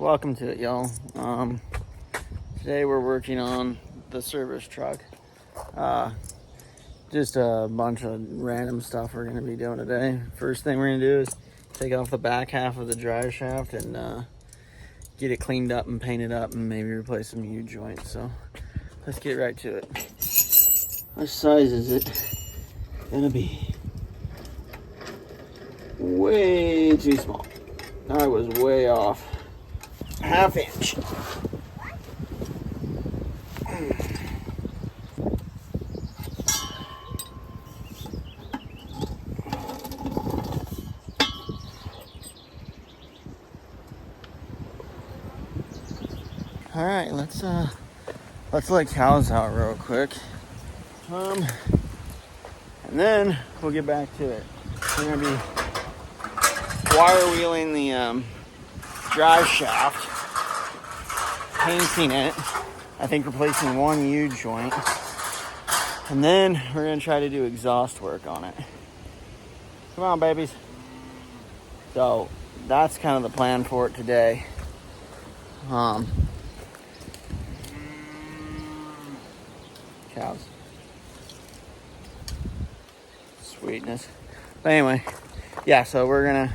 Welcome to it, y'all. Today we're working on the service truck. Just a bunch of random stuff we're going to be doing today. First thing we're going to do is take off the back half of the drive shaft and get it cleaned up and painted up and maybe replace some U-joints. So let's get right to it. What size is it going to be? Way too small. I was way off. Half inch. All right, let's let cows out real quick. And then we'll get back to it. We're gonna be wire wheeling the drive shaft, painting it, I think replacing one U-joint, and then we're gonna try to do exhaust work on it. Come on, babies. So that's kind of the plan for it today. Cows. Sweetness. But anyway, yeah, so we're gonna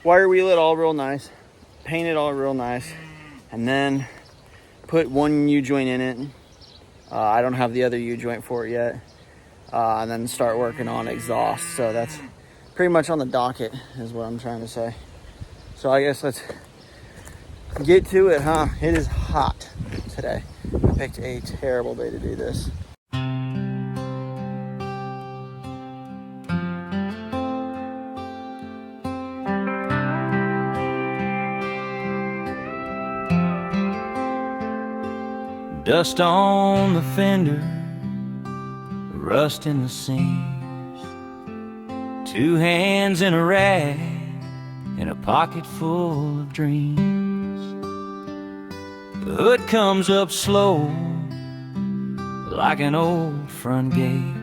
wire wheel it all real nice, paint it all real nice, and then put one U-joint in it. I don't have the other U-joint for it yet. And then start working on exhaust. So that's pretty much on the docket is what I'm trying to say. So I guess let's get to it, huh? It is hot today. I picked a terrible day to do this. Dust on the fender, rust in the seams, two hands in a rag, and a pocket full of dreams. The hood comes up slow, like an old front gate.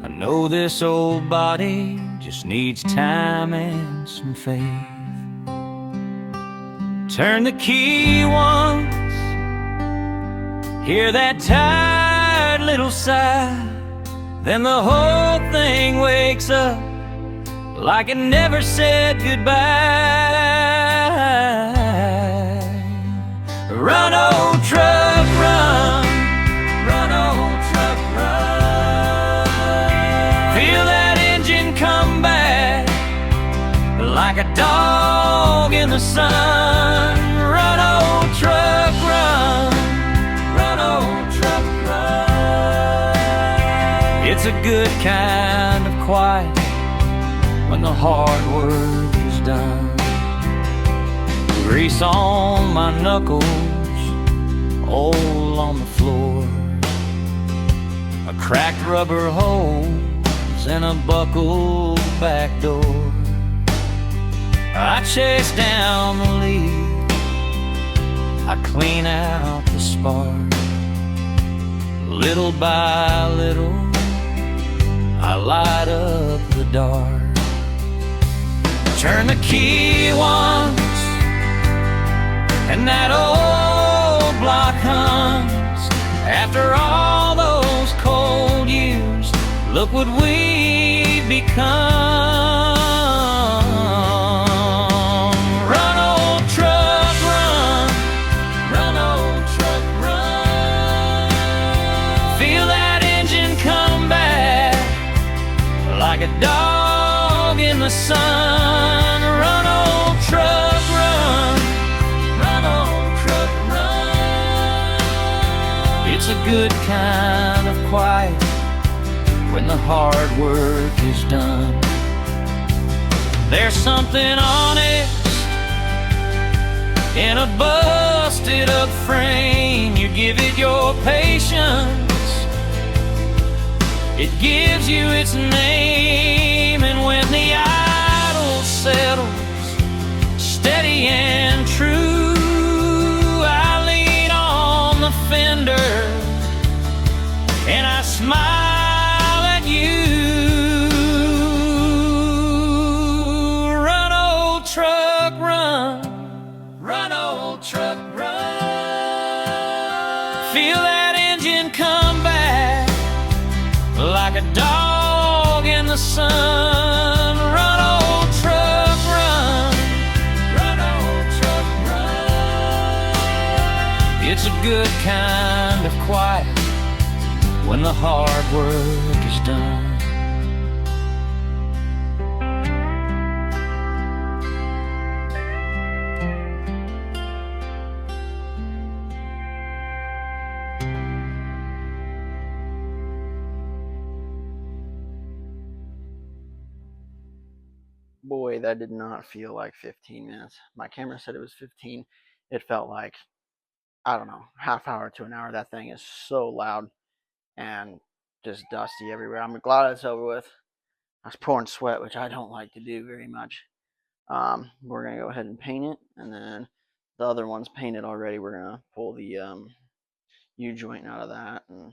I know this old body just needs time and some faith. Turn the key once, hear that tired little sigh, then the whole thing wakes up like it never said goodbye. Run, old truck, run. Run, old truck, run. Feel that engine come back like a dog in the sun. Run, old truck, run. Run, old truck, run. It's a good kind of quiet when the hard work is done. Grease on my knuckles, all on the floor. A cracked rubber hose and a buckled back door. I chase down the lead, I clean out the spark. Little by little, I light up the dark. Turn the key once, and that old block hums. After all those cold years, look what we've become. Run, old truck, run. Run, old truck, run. Feel that engine come back like a dog in the sun. Run, old truck, run. Run, old truck, run. It's a good kind of quiet when the hard work is done. There's something honest in a busted up frame. You give it your patience, it gives you its name. And when the idle settles, steady and true, I lean on the fender and I smile at you. Run, old truck, run. sun. Run, old truck, run. Run, old truck, run. It's a good kind of quiet when the hard work is done. Boy, that did not feel like 15 minutes. My camera said it was 15. It felt like, I don't know, half hour to an hour. That thing is so loud and just dusty everywhere. I'm glad it's over with. I was pouring sweat, which I don't like to do very much. We're going to go ahead and paint it, and then the other one's painted already. We're going to pull the U-joint out of that and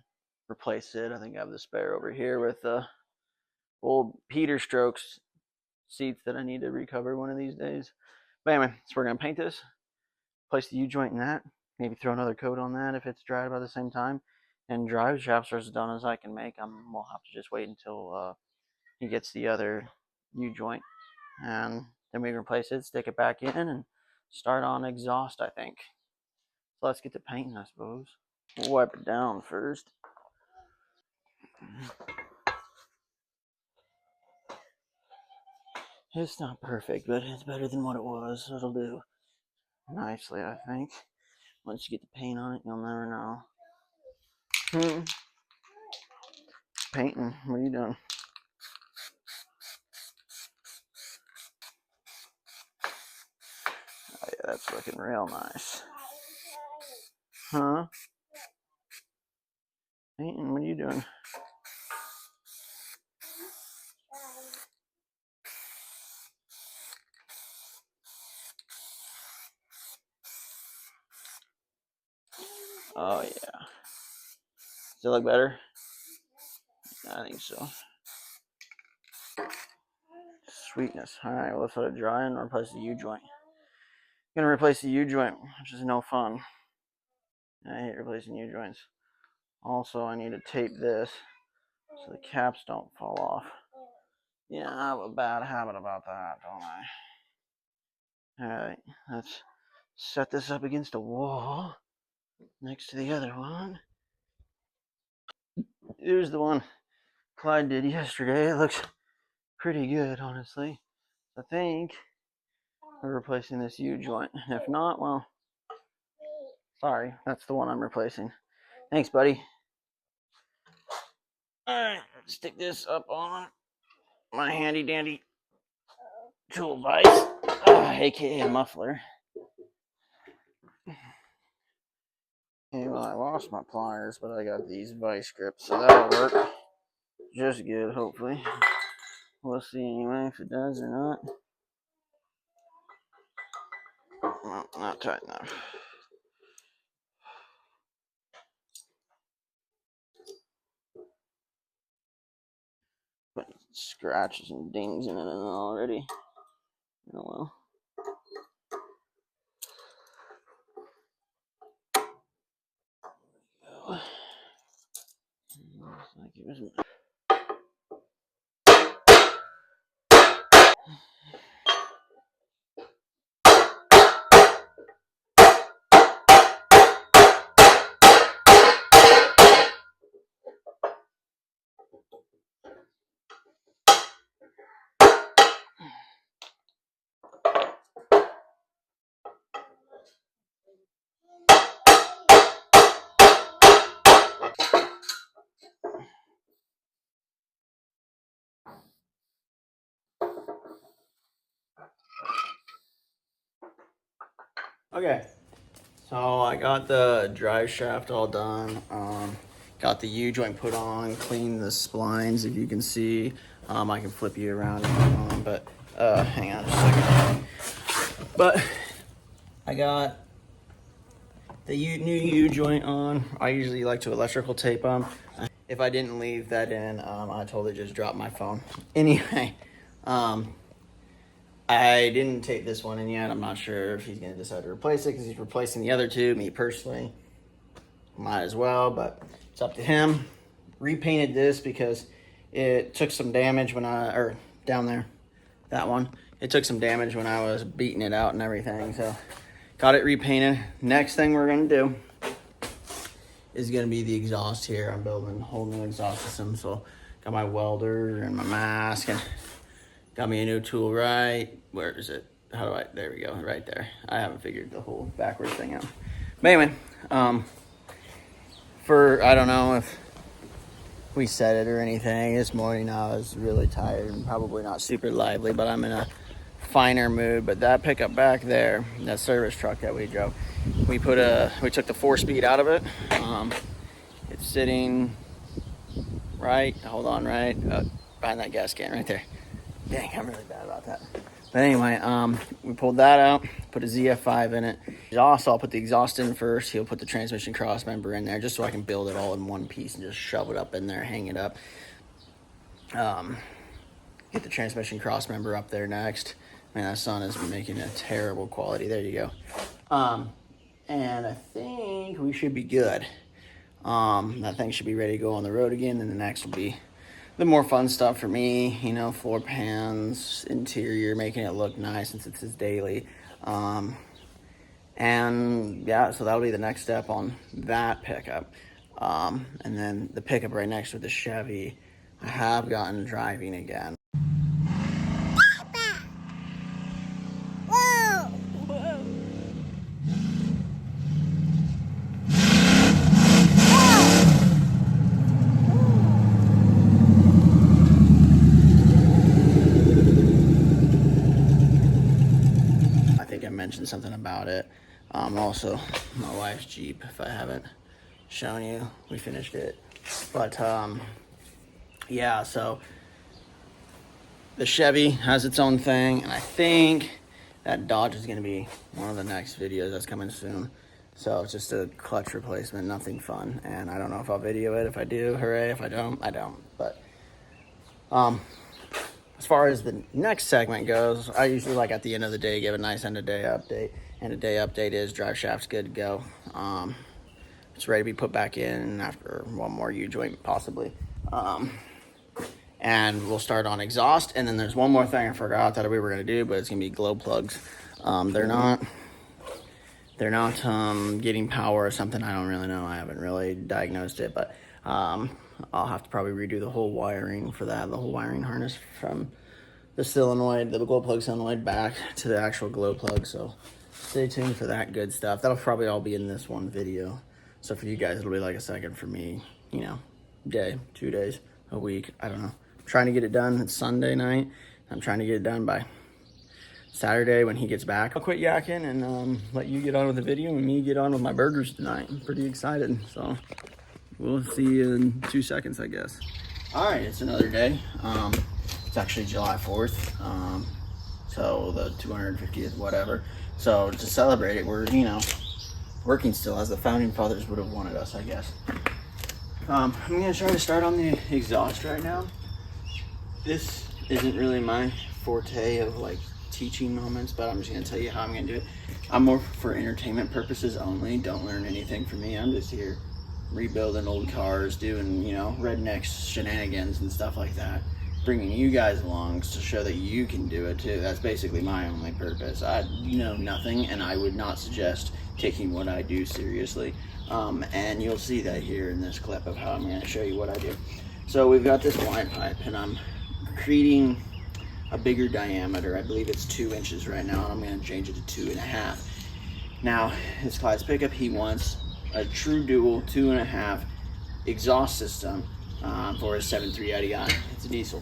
replace it. I think I have the spare over here with the old Peter Strokes seats that I need to recover one of these days. But anyway, so we're going to paint this, place the U-joint in that, maybe throw another coat on that if it's dried about the same time, and drive shafts are as done as I can make. We'll have to just wait until he gets the other U-joint, and then we replace it, stick it back in, and start on exhaust, I think. So let's get to painting, I suppose. We'll wipe it down first. It's not perfect, but it's better than what it was, so it'll do nicely, I think. Once you get the paint on it, you'll never know. Painting, what are you doing? Oh yeah, that's looking real nice. Huh? Painting, what are you doing? Oh yeah. Does it look better? I think so. Sweetness. Alright, well, let's let it dry and replace the U-joint. I'm gonna replace the U-joint, which is no fun. I hate replacing U-joints. Also, I need to tape this so the caps don't fall off. Yeah, I have a bad habit about that, don't I? Alright, let's set this up against a wall next to the other one. Here's the one Clyde did yesterday. It looks pretty good, honestly. I think we're replacing this U-joint. If not, well, sorry, that's the one I'm replacing. Thanks, buddy. Alright, stick this up on my handy dandy tool vise, aka a muffler. Okay, well, I lost my pliers, but I got these vice grips, so that'll work just good, hopefully. We'll see anyway if it does or not. Well, not tight enough. Putting scratches and dings in it already. Oh well. Looks like it was. Okay, so I got the drive shaft all done. Got the U-joint put on, cleaned the splines, if you can see. I can flip you around if you want, but hang on a second. But I got the new U-joint on. I usually like to electrical tape them. If I didn't leave that in, I totally just dropped my phone. Anyway, I didn't tape this one in yet. I'm not sure if he's going to decide to replace it because he's replacing the other two. Me personally, might as well, but it's up to him. Repainted this because It took some damage when or down there, that one. It took some damage when I was beating it out and everything, so got it repainted. Next thing we're gonna do is gonna be the exhaust here. I'm building a whole new exhaust system, so got my welder and my mask, and got me a new tool right, where is it? There we go, right there. I haven't figured the whole backwards thing out. But anyway, I don't know if we said it or anything, this morning I was really tired and probably not super lively, but I'm in a finer mood. But that pickup back there, that service truck that we drove, we took the 4-speed out of it. It's sitting right behind that gas can right there. Dang, I'm really bad about that. But anyway, we pulled that out, put a ZF5 in it. Also, I'll put the exhaust in first. He'll put the transmission cross member in there just so I can build it all in one piece and just shove it up in there, hang it up. Get the transmission cross member up there next. Man, that sun is making a terrible quality. There you go. And I think we should be good. That thing should be ready to go on the road again, and the next will be the more fun stuff for me, you know, floor pans, interior, making it look nice since it's his daily. And yeah, so that'll be the next step on that pickup. And then the pickup right next with the Chevy, I have gotten driving again. Mentioned something about it. Also, my wife's Jeep, if I haven't shown you, we finished it. But yeah, so the Chevy has its own thing, and I think that Dodge is going to be one of the next videos that's coming soon. So it's just a clutch replacement, nothing fun, and I don't know if I'll video it. If I do, hooray. If I don't, I don't. But as far as the next segment goes, I usually, like, at the end of the day, give a nice end of day update. And the day update is drive shaft's good to go. It's ready to be put back in after one more U-joint, possibly. And we'll start on exhaust. And then there's one more thing I forgot that we were going to do, but it's going to be glow plugs. They're not getting power or something. I don't really know. I haven't really diagnosed it, but I'll have to probably redo the whole wiring for that, the whole wiring harness from the solenoid, the glow plug solenoid, back to the actual glow plug. So stay tuned for that good stuff. That'll probably all be in this one video. So for you guys, it'll be like a second. For me, you know, day, 2 days, a week, I don't know. I'm trying to get it done. It's Sunday night. I'm trying to get it done by Saturday when he gets back. I'll quit yakking and let you get on with the video and me get on with my burgers tonight. I'm pretty excited. So we'll see you in 2 seconds, I guess. All right, it's another day. It's actually July 4th. So the 250th, whatever. So to celebrate it, we're, you know, working still as the founding fathers would have wanted us, I guess. I'm gonna try to start on the exhaust right now. This isn't really my forte of like teaching moments, but I'm just gonna tell you how I'm gonna do it. I'm more for entertainment purposes only. Don't learn anything from me. I'm just here rebuilding old cars, doing, you know, rednecks shenanigans and stuff like that, bringing you guys along to show that you can do it too. That's basically my only purpose. I know nothing, and I would not suggest taking what I do seriously. And you'll see that here in this clip of how I'm going to show you what I do. So we've got this wide pipe, and I'm creating a bigger diameter. I believe it's 2 inches right now, and I'm going to change it to 2.5. Now, his Clyde's pickup, he wants a true dual 2.5 exhaust system for a 7.3 IDI. It's a diesel.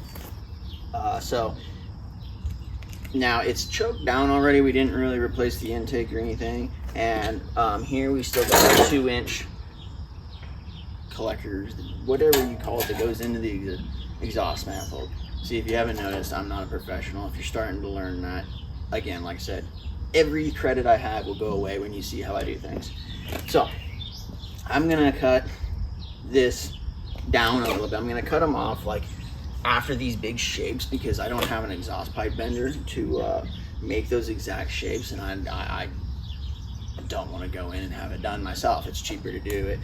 So now it's choked down already. We didn't really replace the intake or anything. And here we still got a 2-inch collector, whatever you call it, that goes into the exhaust manifold. See, if you haven't noticed, I'm not a professional. If you're starting to learn that, again, like I said, every credit I have will go away when you see how I do things. So I'm gonna cut this down a little bit. I'm gonna cut them off like after these big shapes, because I don't have an exhaust pipe bender to make those exact shapes, and I don't want to go in and have it done myself. It's cheaper to do it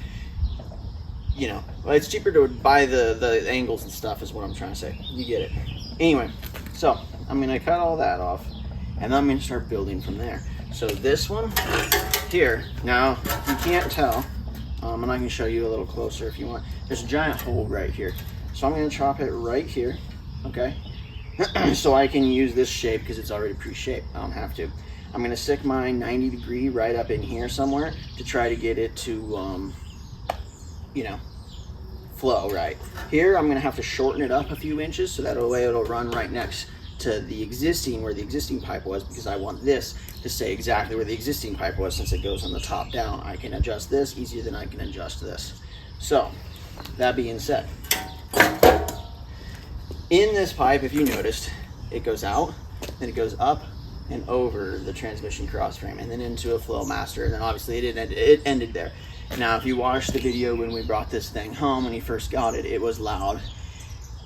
you know, well, it's cheaper to buy the angles and stuff is what I'm trying to say. You get it. Anyway, so I'm gonna cut all that off, and then I'm gonna start building from there. So this one here, now you can't tell, and I can show you a little closer if you want. There's a giant hole right here. So I'm gonna chop it right here, okay? So I can use this shape because it's already pre-shaped. I don't have to. I'm gonna stick my 90 degree right up in here somewhere to try to get it to, you know, flow right. Here I'm gonna have to shorten it up a few inches so that way it'll run right next to the existing, where the existing pipe was, because I want this to stay exactly where the existing pipe was. Since it goes on the top down, I can adjust this easier than I can adjust this. So that being said, in this pipe, if you noticed, it goes out, then it goes up and over the transmission cross frame, and then into a flow master, and then obviously it ended there. Now if you watched the video when we brought this thing home, when he first got it, it was loud,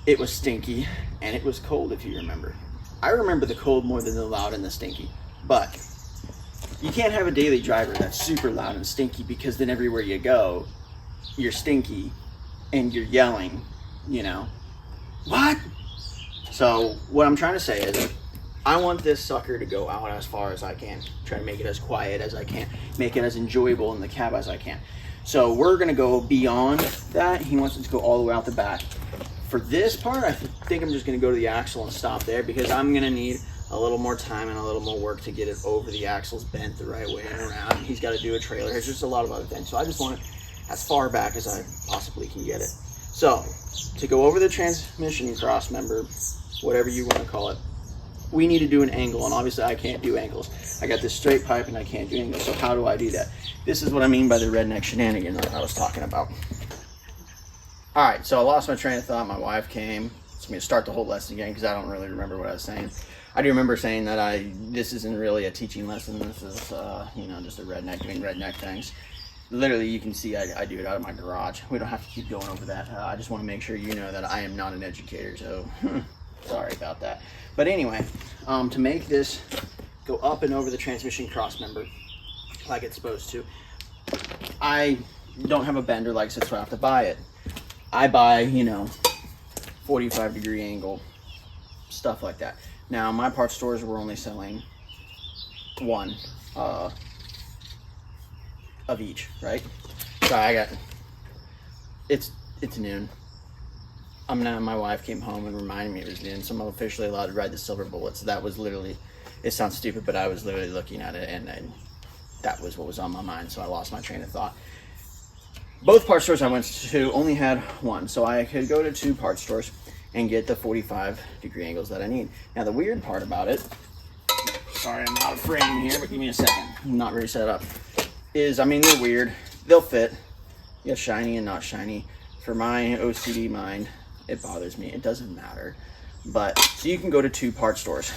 it was stinky, and it was cold, if you remember. I remember the cold more than the loud and the stinky. But you can't have a daily driver that's super loud and stinky, because then everywhere you go, you're stinky and you're yelling, you know. What? So what I'm trying to say is, I want this sucker to go out as far as I can. Try to make it as quiet as I can. Make it as enjoyable in the cab as I can. So we're gonna go beyond that. He wants it to go all the way out the back. For this part, I think I'm just gonna go to the axle and stop there, because I'm gonna need a little more time and a little more work to get it over the axles bent the right way and around. He's gotta do a trailer. There's just a lot of other things. So I just want it as far back as I possibly can get it. So to go over the transmission cross member, whatever you wanna call it, we need to do an angle, and obviously I can't do angles. I got this straight pipe and I can't do angles, so how do I do that? This is what I mean by the redneck shenanigan that I was talking about. All right, so I lost my train of thought. My wife came. So I'm gonna start the whole lesson again because I don't really remember what I was saying. I do remember saying that this isn't really a teaching lesson. This is, you know, just a redneck doing redneck things. Literally, you can see I do it out of my garage. We don't have to keep going over that. I just want to make sure you know that I am not an educator, so sorry about that. But anyway, to make this go up and over the transmission cross member like it's supposed to, I don't have a bender like this, so I have to buy it. I buy, you know, 45 degree angle, stuff like that. Now, my parts stores were only selling one of each, right? So I got, it's noon. My wife came home and reminded me it was noon, so I'm officially allowed to ride the silver bullet. So that was literally, it sounds stupid, but I was literally looking at it, and that was what was on my mind, so I lost my train of thought. Both parts stores I went to only had one, so I could go to two parts stores and get the 45 degree angles that I need. Now the weird part about it, sorry I'm out of frame here, but give me a second, I'm not very set up, is, I mean, they're weird, they'll fit, yeah, shiny and not shiny. For my OCD mind, it bothers me, it doesn't matter. But, so you can go to two part stores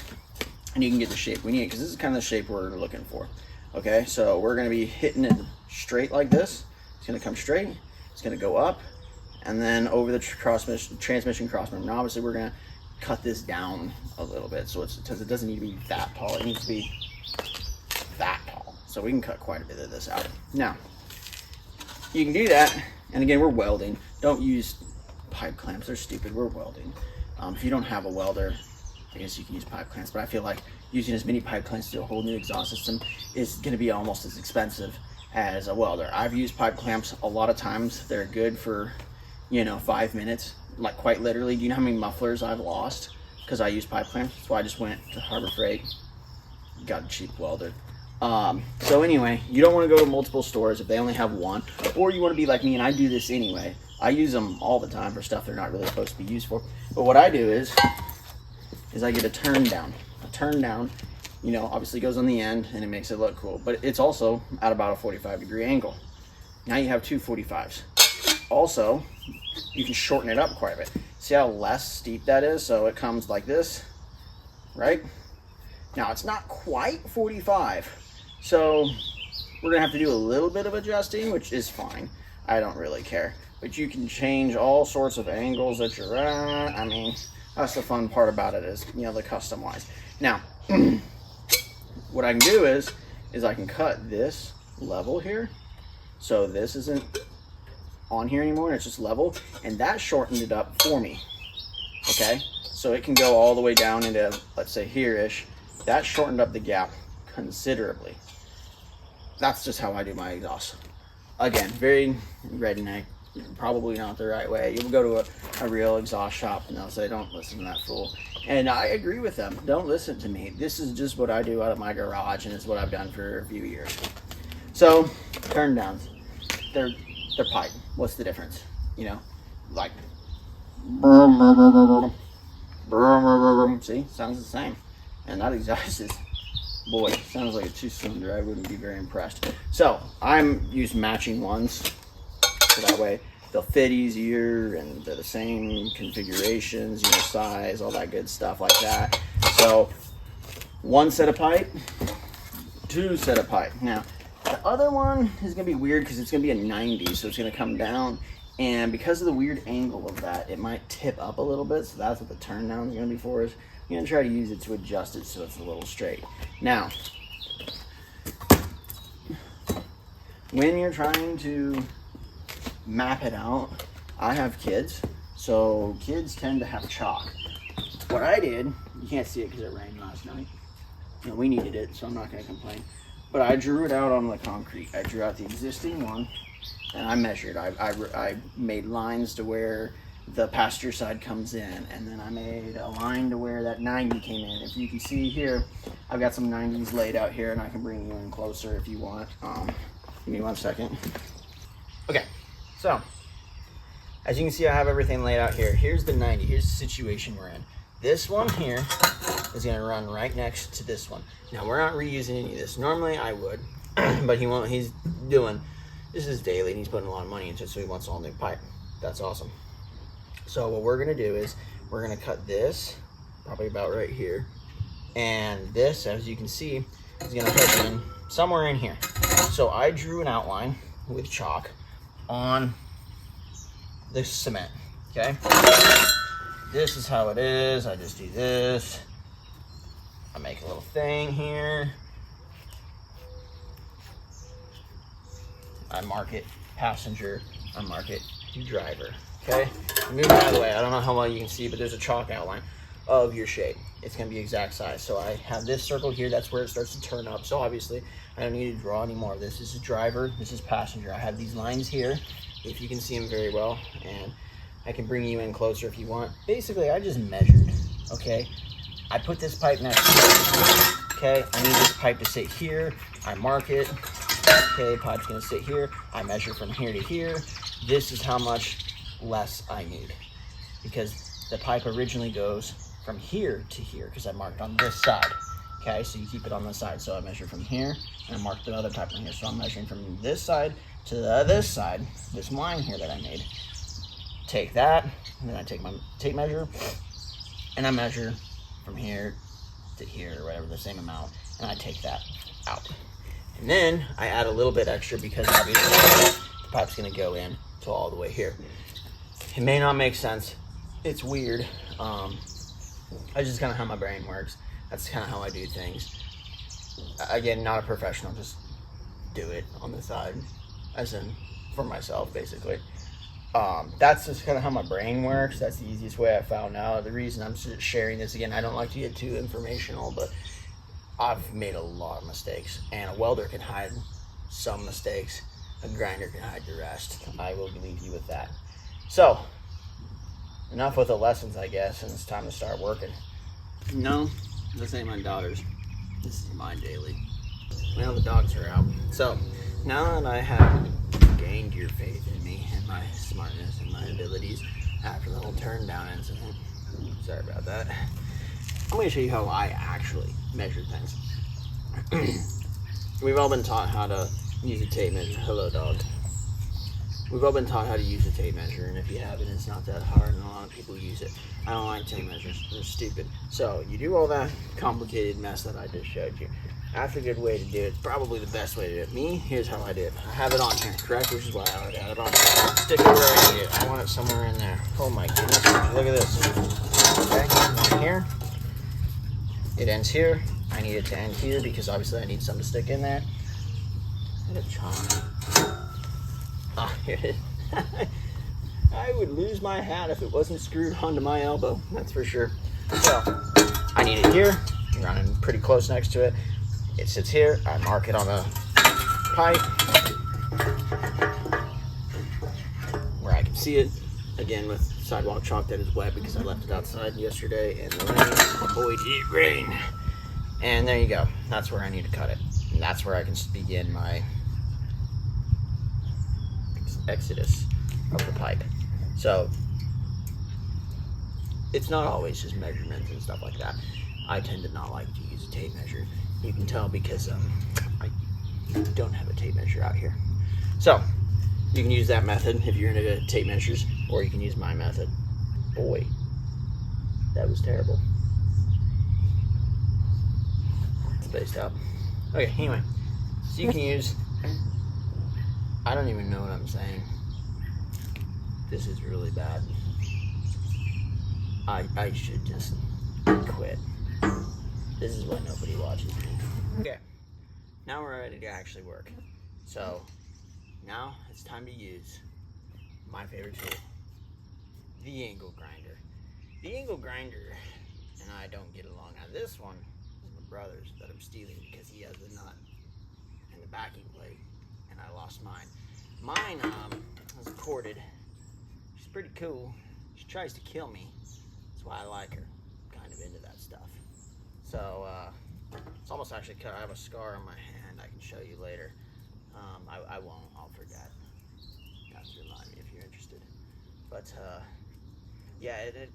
and you can get the shape we need, because this is kind of the shape we're looking for. Okay, so we're gonna be hitting it straight like this. It's gonna come straight, it's gonna go up, and then over the transmission cross member. Now obviously we're gonna cut this down a little bit, so because it doesn't need to be that tall, it needs to be that tall. So we can cut quite a bit of this out. Now, you can do that, and again, we're welding. Don't use pipe clamps, they're stupid, we're welding. If you don't have a welder, I guess you can use pipe clamps, but I feel like using as many pipe clamps to do a whole new exhaust system is gonna be almost as expensive as a welder. I've used pipe clamps a lot of times. They're good for, you know, 5 minutes, like quite literally. Do you know how many mufflers I've lost because I use pipe clamps? So I just went to Harbor Freight, got a cheap welder. So anyway, you don't want to go to multiple stores if they only have one, or you want to be like me, and I do this anyway. I use them all the time for stuff they're not really supposed to be used for. But what I do is I get a turn down. A turn down, you know, obviously goes on the end and it makes it look cool, but it's also at about a 45 degree angle. Now you have two 45s. Also, you can shorten it up quite a bit. See how less steep that is? So it comes like this, right? Now it's not quite 45, so we're gonna have to do a little bit of adjusting, which is fine. I don't really care, but you can change all sorts of angles that you're at. I mean, that's the fun part about it, is, you know, the custom wise. Now, what I can do is I can cut this level here, so this isn't on here anymore, and it's just level, and that shortened it up for me. Okay, so it can go all the way down into, let's say, here-ish. That shortened up the gap considerably. That's just how I do my exhaust. Again, very redneck, probably not the right way. You'll go to a real exhaust shop and they'll say, don't listen to that fool. And I agree with them. Don't listen to me. This is just what I do out of my garage, and it's what I've done for a few years. So, turn downs. They're pipe. What's the difference? You know, like, see, sounds the same. And that exhaust is, boy, sounds like a 2-cylinder. I wouldn't be very impressed. So I'm using matching ones, so that way they'll fit easier and they're the same configurations, you know, size, all that good stuff like that. So 1 set of pipe, 2 set of pipe. Now the other one is gonna be weird because it's gonna be a 90, so it's gonna come down, and because of the weird angle of that, it might tip up a little bit. So that's what the turn down is gonna be for us. I'm gonna try to use it to adjust it so it's a little straight. Now, when you're trying to map it out, I have kids, so kids tend to have chalk. What I did, you can't see it because it rained last night, and we needed it, so I'm not gonna complain, but I drew it out on the concrete. I drew out the existing one, and I measured. I made lines to where the passenger side comes in, and then I made a line to where that 90 came in. If you can see here, I've got some 90s laid out here, and I can bring you in closer if you want. Give me 1 second. Okay, so as you can see, I have everything laid out here. Here's the 90. Here's the situation we're in. This one here is gonna run right next to this one. Now, we're not reusing any of this. Normally I would, but he won't. He's doing, this is daily, and he's putting a lot of money into it, so he wants all new pipe. That's awesome. So what we're gonna do is we're gonna cut this probably about right here, and this, as you can see, is gonna hook in somewhere in here. So I drew an outline with chalk on this cement. Okay, this is how it is. I just do this. I make a little thing here. I mark it passenger. I mark it driver. Okay, move it out of the way. I don't know how well you can see, but there's a chalk outline of your shape. It's gonna be exact size. So I have this circle here. That's where it starts to turn up. So obviously I don't need to draw any more of this. This is driver, this is passenger. I have these lines here, if you can see them very well, and I can bring you in closer if you want. Basically, I just measured, okay? I put this pipe next to it, okay? I need this pipe to sit here. I mark it, okay? Pipe's gonna sit here. I measure from here to here. This is how much less I need, because the pipe originally goes from here to here, because I marked on this side. Okay, so you keep it on the side. So I measure from here, and I mark the other pipe on here. So I'm measuring from this side to this side, this line here that I made. Take that, and then I take my tape measure, and I measure from here to here, or whatever, the same amount, and I take that out. And then I add a little bit extra, because obviously the pipe's gonna go in to all the way here. It may not make sense. It's weird. That's just kind of how my brain works. That's kind of how I do things. Again, not a professional, just do it on the side, as in for myself, basically. That's just kind of how my brain works. That's the easiest way I found out. The reason I'm sharing this, again, I don't like to get too informational, but I've made a lot of mistakes, and a welder can hide some mistakes. A grinder can hide the rest. I will leave you with that. So, enough with the lessons, I guess, and it's time to start working. No, this ain't my daughter's. This is mine daily. Well, the dogs are out. So, now that I have gained your faith in me and my smartness and my abilities after the whole turn down incident, sorry about that, I'm going to show you how I actually measure things. We've all been taught how to use a tape measure. Hello, dog. We've all been taught how to use a tape measure, and if you haven't, it's not that hard, and a lot of people use it. I don't like tape measures. They're stupid. So you do all that complicated mess that I just showed you. That's a good way to do it. It's probably the best way to do it. Me, here's how I do it. I have it on here, correct? Which is why I already have it on here. Stick it where I need it. I want it somewhere in there. Oh my goodness. Look at this. Okay, one here. It ends here. I need it to end here because obviously I need something to stick in there. I had a charm. Ah, here it is. I would lose my hat if it wasn't screwed onto my elbow, that's for sure. So, I need it here. I'm running pretty close next to it. It sits here. I mark it on the pipe where I can see it. Again, with sidewalk chalk that is wet because I left it outside yesterday in the rain. Boy, did it rain. And there you go. That's where I need to cut it. And that's where I can begin my exodus of the pipe. So it's not always just measurements and stuff like that. I tend to not like to use a tape measure. You can tell because I don't have a tape measure out here. So you can use that method if you're into tape measures, or you can use my method. Boy, that was terrible. Spaced out. Okay, anyway, so you can use, I don't even know what I'm saying. This is really bad. I should just quit. This is why nobody watches me. Okay, now we're ready to actually work. So now it's time to use my favorite tool, the angle grinder. The angle grinder and I don't get along. Now this one is my brother's that I'm stealing because he has the nut and the backing plate, and I lost mine. Mine is corded. She's pretty cool. She tries to kill me. That's why I like her. Kind of into that stuff. So it's almost actually cut. I have a scar on my hand. I can show you later. I won't. I'll forget. You have to remind me if you're interested. But yeah, it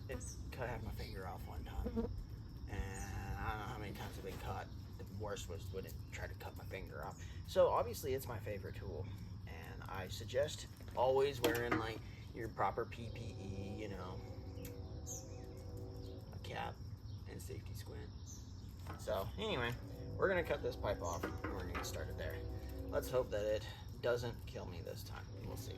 cut half my finger off one time, and I don't know how many times I've been cut. The worst was when it tried to cut my finger off. So obviously, it's my favorite tool, and I suggest always wearing like your proper PPE. You know, a cap and safety squint. So anyway, we're gonna cut this pipe off, and we're gonna get started there. Let's hope that it doesn't kill me this time. We'll see.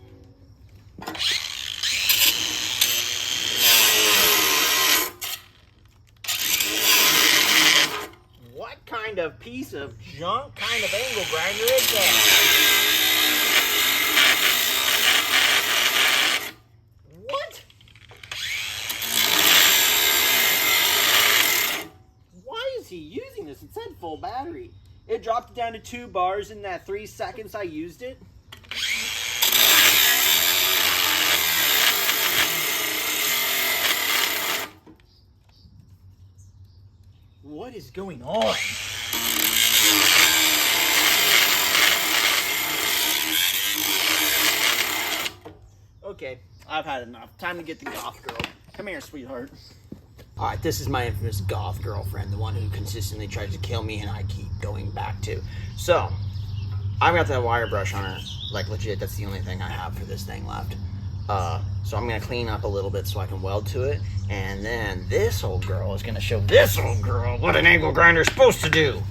What kind of piece of junk kind of angle grinder is that? What? Why is he using this? It said full battery. It dropped it down to 2 bars in that 3 seconds I used it. What is going on? Okay, I've had enough. Time to get the goth girl. Come here, sweetheart. Alright, this is my infamous goth girlfriend, the one who consistently tries to kill me and I keep going back to. So, I've got that wire brush on her. Like, legit, that's the only thing I have for this thing left. So I'm going to clean up a little bit so I can weld to it. And then this old girl is going to show this old girl what an angle grinder is supposed to do.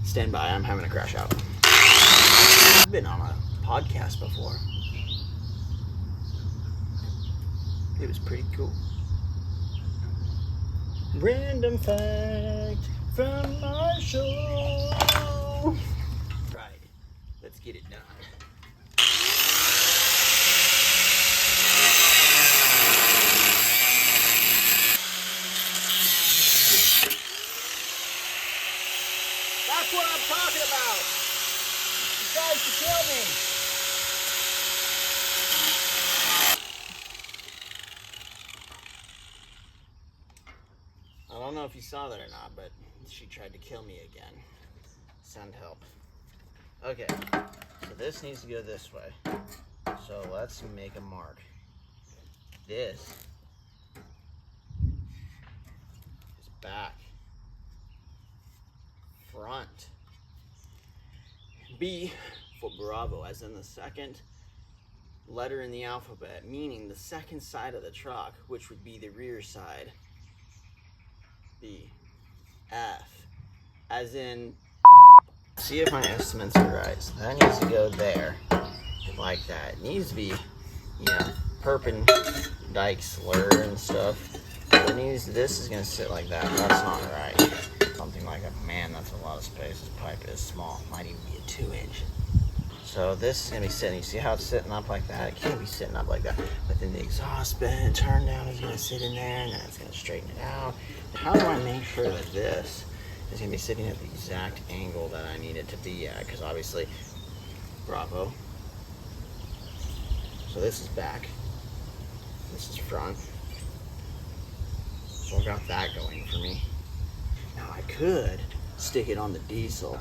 Stand by, I'm having a crash out. I've been on a podcast before. It was pretty cool. Random fact from our show. Right, let's get it done. That's what I'm talking about. He tries to kill me. I don't know if you saw that or not, but she tried to kill me again. Send help. Okay, so this needs to go this way. So let's make a mark. This is back. Front. B for Bravo, as in the second letter in the alphabet, meaning the second side of the truck, which would be the rear side. B. F, as in, see if my estimates are right. So that needs to go there, like that. It needs to be, you know, perpendicular and stuff. So it needs, this is gonna sit like that. That's not right. Something like a, man, that's a lot of space. This pipe is small. Might even be a 2-inch. So this is gonna be sitting, you see how it's sitting up like that? It can't be sitting up like that. But then the exhaust bed turn down is gonna sit in there, and then it's gonna straighten it out. How do I make sure that this is gonna be sitting at the exact angle that I need it to be at? Because obviously, bravo. So this is back, this is front. So I've got that going for me. Now I could stick it on the diesel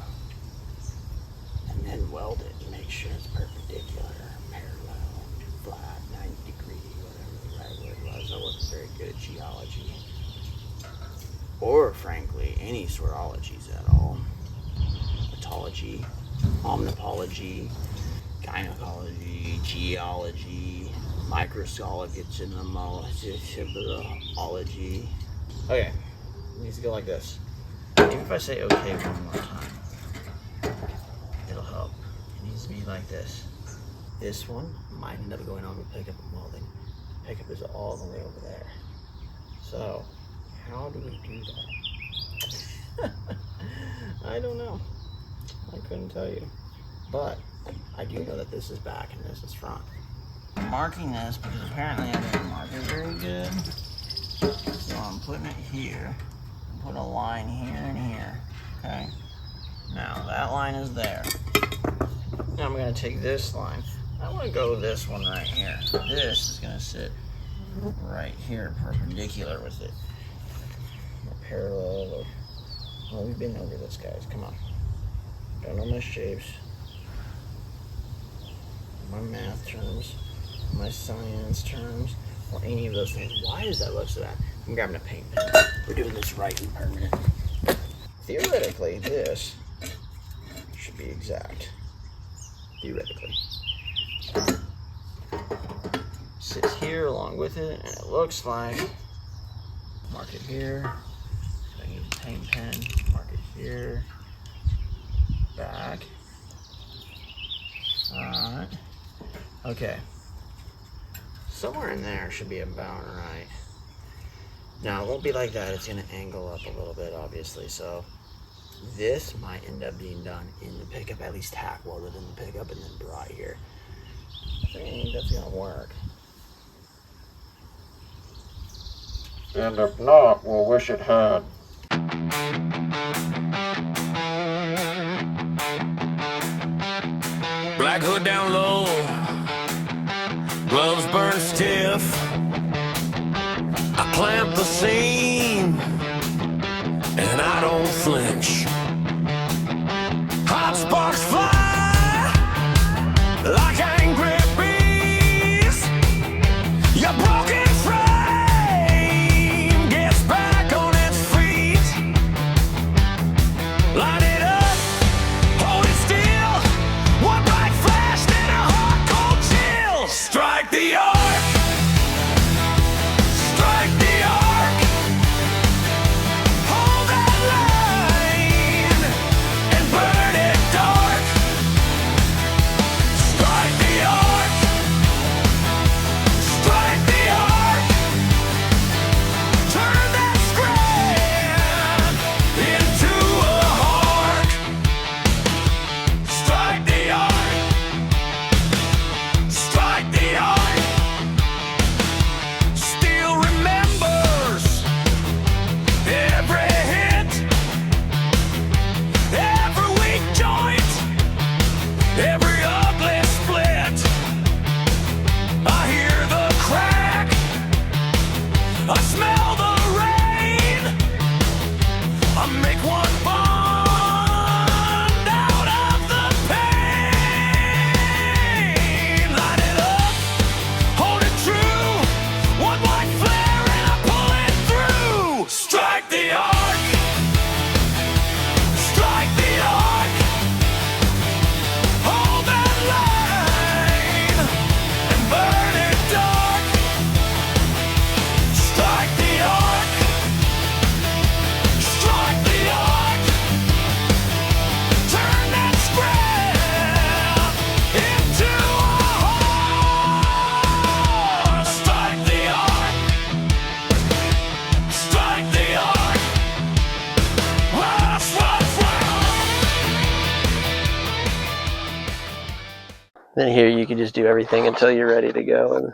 and then weld it and make sure it's perpendicular, parallel, flat, 90 degree, whatever the right word was. I wasn't very good at geology. Or frankly, any sorologies at all. Pathology, omnipology, gynecology, geology, microscopic ology. Okay, it needs to go like this. Even if I say okay one more time, it'll help. It needs to be like this. This one might end up going on the pickup and welding. Pickup is all the way over there. So, how do we do that? I don't know. I couldn't tell you. But I do know that this is back and this is front. I'm marking this because apparently I didn't mark it very good. So I'm putting it here. I'm putting a line here and here. Okay. Now that line is there. Now I'm going to take this line. I want to go this one right here. This is going to sit right here, perpendicular with it. Or parallel. Or, well, we've been over this, guys. Come on. Don't know my shapes. My math terms. My science terms. Or any of those things. Why does that look so bad? I'm grabbing a paint pen. We're doing this right and permanent. Theoretically, this should be exact. Theoretically. Sits here along with it, and it looks like, mark it here. I use a paint pen, mark it here. Back. Alright. Okay. Somewhere in there should be about right. Now, it won't be like that. It's going to angle up a little bit, obviously. So, this might end up being done in the pickup, at least tack welded in the pickup and then brought here. I think that's going to work. And if not, we'll wish it had. Black hood down low, gloves burn stiff. I clamp the seam, and I don't flinch. Hot sparks fly like angry bees. Your broken frame gets back on its feet. Light it up, hold it still. One bright flash, then a hot cold chill. Strike the arc. Strike the arc. Hold that line and burn it dark. Strike the arc. Strike the arc. Turn that scrap into a heart. Strike the arc. Strike the arc. Still remembers every hit, every weak joint, every ugly split. I hear the crack, I smell the rain. I make one bond out of the pain. Light it up, hold it true. One white flare and I pull it through. Strike the arc. Strike the arc. Hold Then here you can just do everything until you're ready to go, and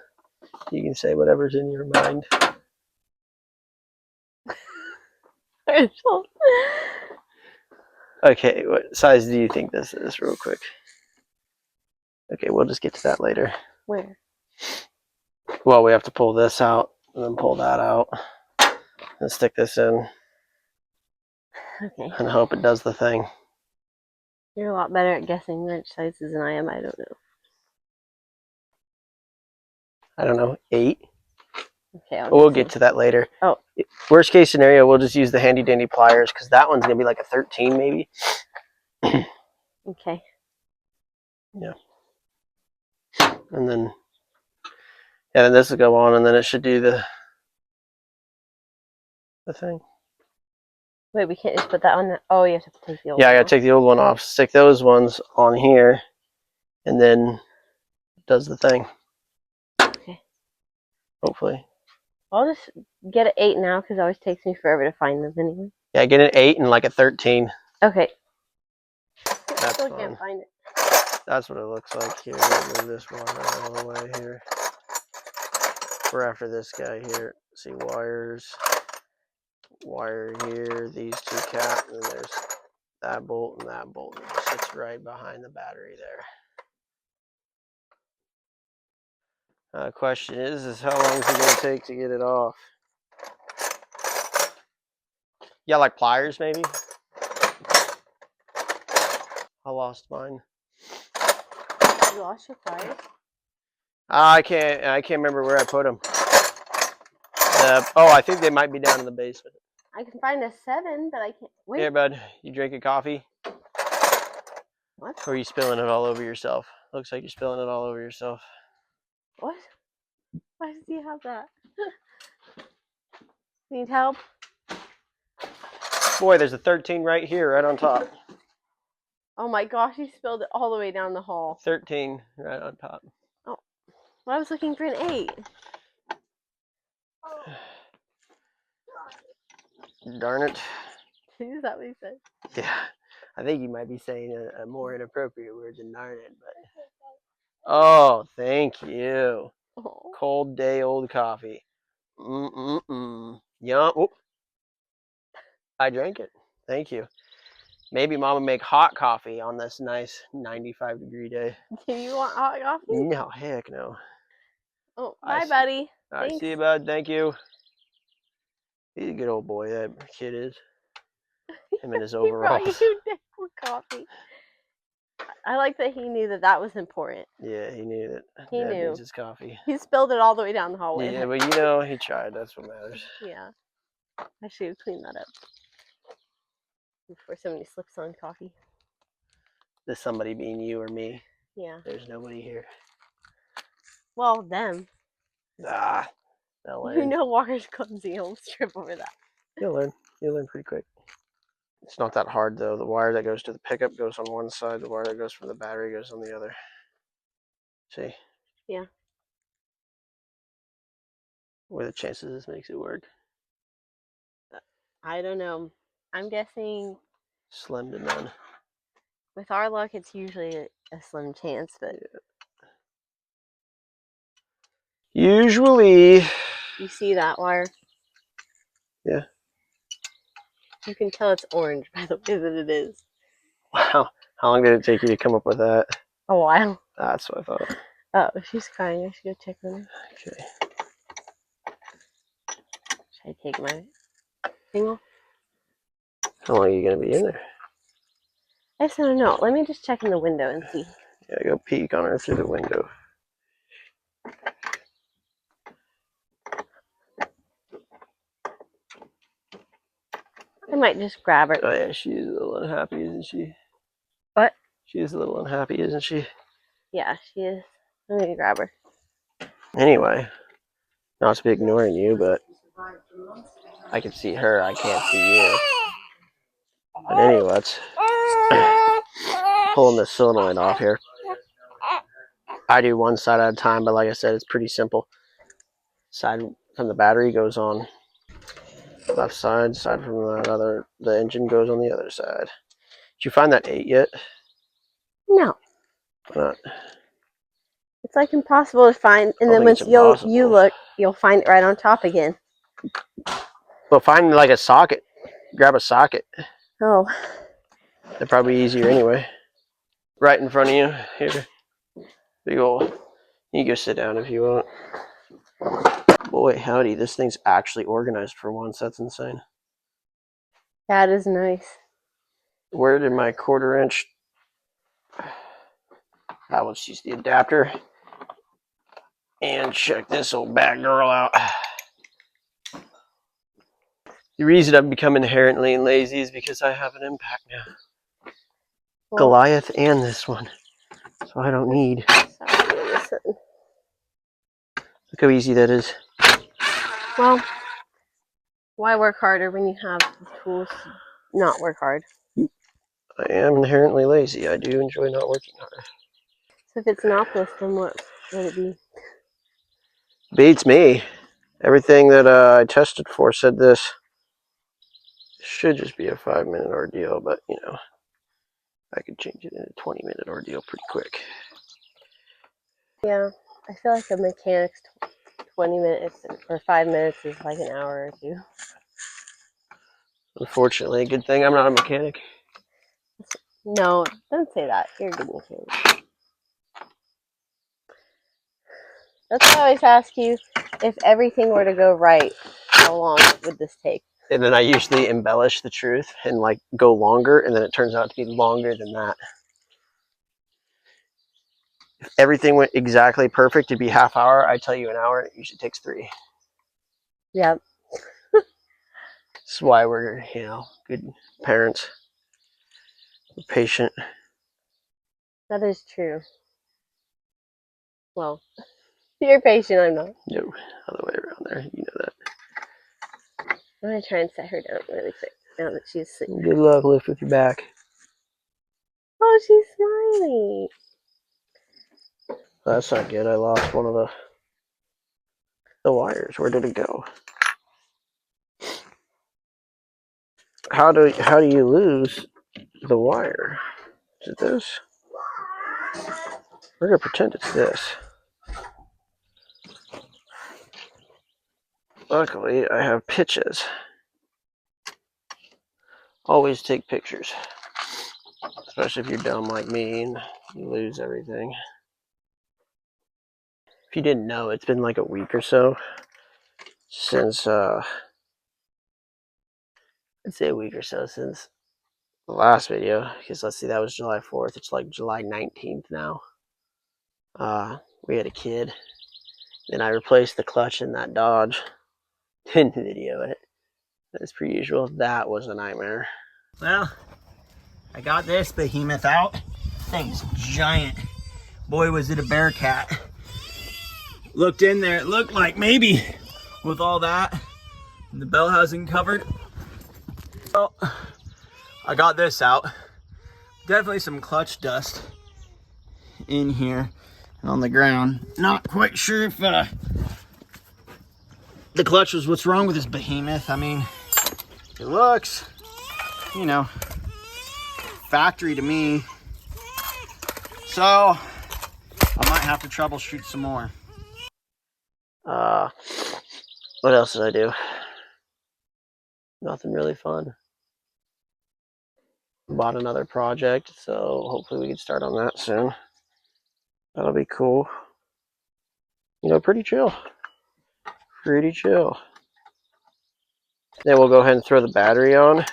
you can say whatever's in your mind. Okay, what size do you think this is, real quick? Okay, we'll just get to that later. Where? Well, we have to pull this out, and then pull that out, and stick this in, Okay. and hope it does the thing. You're a lot better at guessing wrench sizes than I am. I don't know. I don't know, 8? Okay, We'll get to that later. Oh. Worst case scenario, we'll just use the handy dandy pliers, because that one's going to be like a 13 maybe. Okay. Yeah. And then, yeah, then this will go on, and then it should do the thing. Wait, we can't just put that on there? Oh, you have to take the old Yeah, I one got to take the old one off, stick those ones on here, and then it does the thing. Okay. Hopefully. I'll just get an 8 now because it always takes me forever to find them anyway. Yeah, get an 8 and like a 13. Okay. That's I still fine. can't find it. That's what it looks like here. Move this wire out of the way here. We're after this guy here. See wires. Wire here. These two cap. And then there's that bolt and that bolt. It sits right behind the battery there. Question is how long is it going to take to get it off? Yeah, like pliers maybe? I lost mine. You lost your pliers? I can't remember where I put them. I think they might be down in the basement. I can find a 7, but I can't. Wait. Here, bud. You drinking coffee? What? Or are you spilling it all over yourself? Looks like you're spilling it all over yourself. What? Why does he have that? Need help? Boy, there's a 13 right here, right on top. Oh my gosh, he spilled it all the way down the hall. 13 right on top. Oh, well, I was looking for an 8. Darn it. Is that what he said? Yeah. I think you might be saying a more inappropriate word than darn it, but. Oh, thank you. Oh. Cold day old coffee. Yum. Oh. I drank it. Thank you. Maybe Mom will make hot coffee on this nice 95-degree day. Do you want hot coffee? No, heck no. Oh, bye, buddy. I see you, bud. Thank you. He's a good old boy, that kid is. Him and his overalls. He brought you down coffee. I like that he knew that was important. Yeah, he knew that. He Dad knew. needs his coffee. He spilled it all the way down the hallway. Yeah, but he tried. That's what matters. Yeah. I should have cleaned that up before somebody slips on coffee. Does somebody being you or me? Yeah. There's nobody here. Well, them. Ah, they'll learn. You know Walker's clumsy. He'll trip over that. You'll learn. You'll learn pretty quick. It's not that hard, though. The wire that goes to the pickup goes on one side. The wire that goes from the battery goes on the other. See? Yeah. What are the chances this makes it work? I don't know. I'm guessing Slim to none. with our luck, it's usually a slim chance, but Usually. you see that wire? Yeah. You can tell it's orange by the way that it is. Wow. How long did it take you to come up with that? A while. That's what I thought. Oh, she's crying. I should go check on her. Okay. Should I take my thing off? How long are you going to be in there? I just don't know. Let me just check in the window and see. Yeah, go peek on her through the window. I might just grab her. Oh, yeah, she is a little unhappy, isn't she? What? She is a little unhappy, isn't she? Yeah, she is. I'm going to grab her. Anyway, not to be ignoring you, but I can see her. I can't see you. But anyway, let's pulling this solenoid off here. I do one side at a time, but like I said, it's pretty simple. Side from the battery goes on left side. Side from the engine goes on the other side. Did you find that 8 yet? No. Why not? It's like impossible to find, and I then don't think once it's you impossible. look, you'll find it right on top again. But find like a socket. Grab a socket. Oh, They're probably easier anyway. Right in front of you. Here. Big ol'. You can go sit down if you want. Boy, howdy, this thing's actually organized for once. That's insane. that is nice. Where did my 1/4 inch? That was just the adapter. And check this old bad girl out. The reason I've become inherently lazy is because I have an impact now. Well, Goliath and this one. So I don't need. sorry, listen. Look how easy that is. Well, why work harder when you have the tools to not work hard? I am inherently lazy. I do enjoy not working hard. So if it's not this, then what would it be? Beats me. Everything that I tested for said this. Should just be a 5-minute ordeal, but you know, I could change it in a 20-minute ordeal pretty quick. Yeah, I feel like a mechanic's 20 minutes or 5 minutes is like an hour or two. Unfortunately, a good thing I'm not a mechanic. No, don't say that. You're a good mechanic. That's why I always ask you, if everything were to go right, how long would this take? And then I usually embellish the truth and like go longer, and then it turns out to be longer than that. If everything went exactly perfect, it'd be half hour. I tell you an hour, it usually takes 3. Yeah, This is why we're, you know, good parents. We're patient. that is true. Well, you're patient, I'm not. No, other way around there. You know that. I'm going to try and set her down really quick now that she's asleep. Good luck. Lift with your back. Oh, she's smiling. That's not good. I lost one of the wires. Where did it go? How do you lose the wire? Is it this? We're gonna pretend it's this. Luckily, I have pitches. Always take pictures, especially if you're dumb like me and you lose everything. If you didn't know, it's been like a week or so since I'd say a week or so since the last video, because let's see, that was July 4th. It's like July 19th now. We had a kid. Then I replaced the clutch in that Dodge. Didn't video it. As per usual, that was a nightmare. Well, I got this behemoth out. Thing's giant. Boy, was it a bear cat. Looked in there, it looked like maybe with all that and the bell housing covered. Well, I got this out. Definitely some clutch dust in here and on the ground. Not quite sure if the clutch was what's wrong with this behemoth. I mean, it looks, you know, factory to me. So I might have to troubleshoot some more. What else did I do? Nothing really fun. Bought another project, so hopefully we can start on that soon. That'll be cool. You know, pretty chill. Pretty chill. Then we'll go ahead and throw the battery on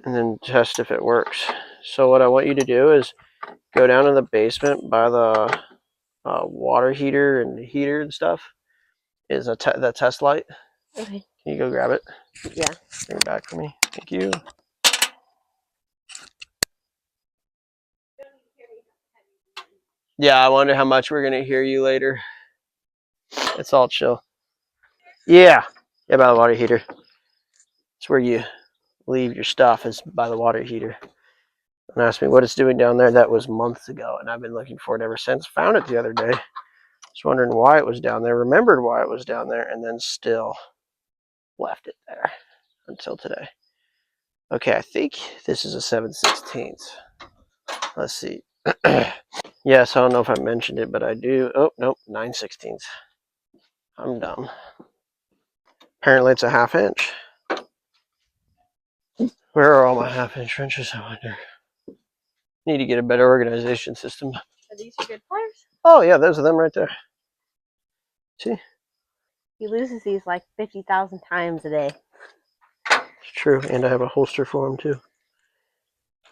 and then test if it works. So what I want you to do is go down in the basement by the water heater and stuff. Is that test light. Okay. Can you go grab it? Yeah. Bring it back for me. Thank you. Yeah, I wonder how much we're gonna hear you later. It's all chill. Yeah, by the water heater. It's where you leave your stuff, is by the water heater. And asked me what it's doing down there. That was months ago, and I've been looking for it ever since. Found it the other day. Just wondering why it was down there. Remembered why it was down there, and then still left it there until today. Okay, I think this is a 7/16. Let's see. Yes, I don't know if I mentioned it, but I do. Oh, nope, 9/16. I'm dumb. Apparently it's a 1/2 inch. Where are all my 1/2 inch wrenches, I wonder? Need to get a better organization system. Are these your good pliers? Oh, yeah, those are them right there. See? He loses these like 50,000 times a day. It's true, and I have a holster for them too,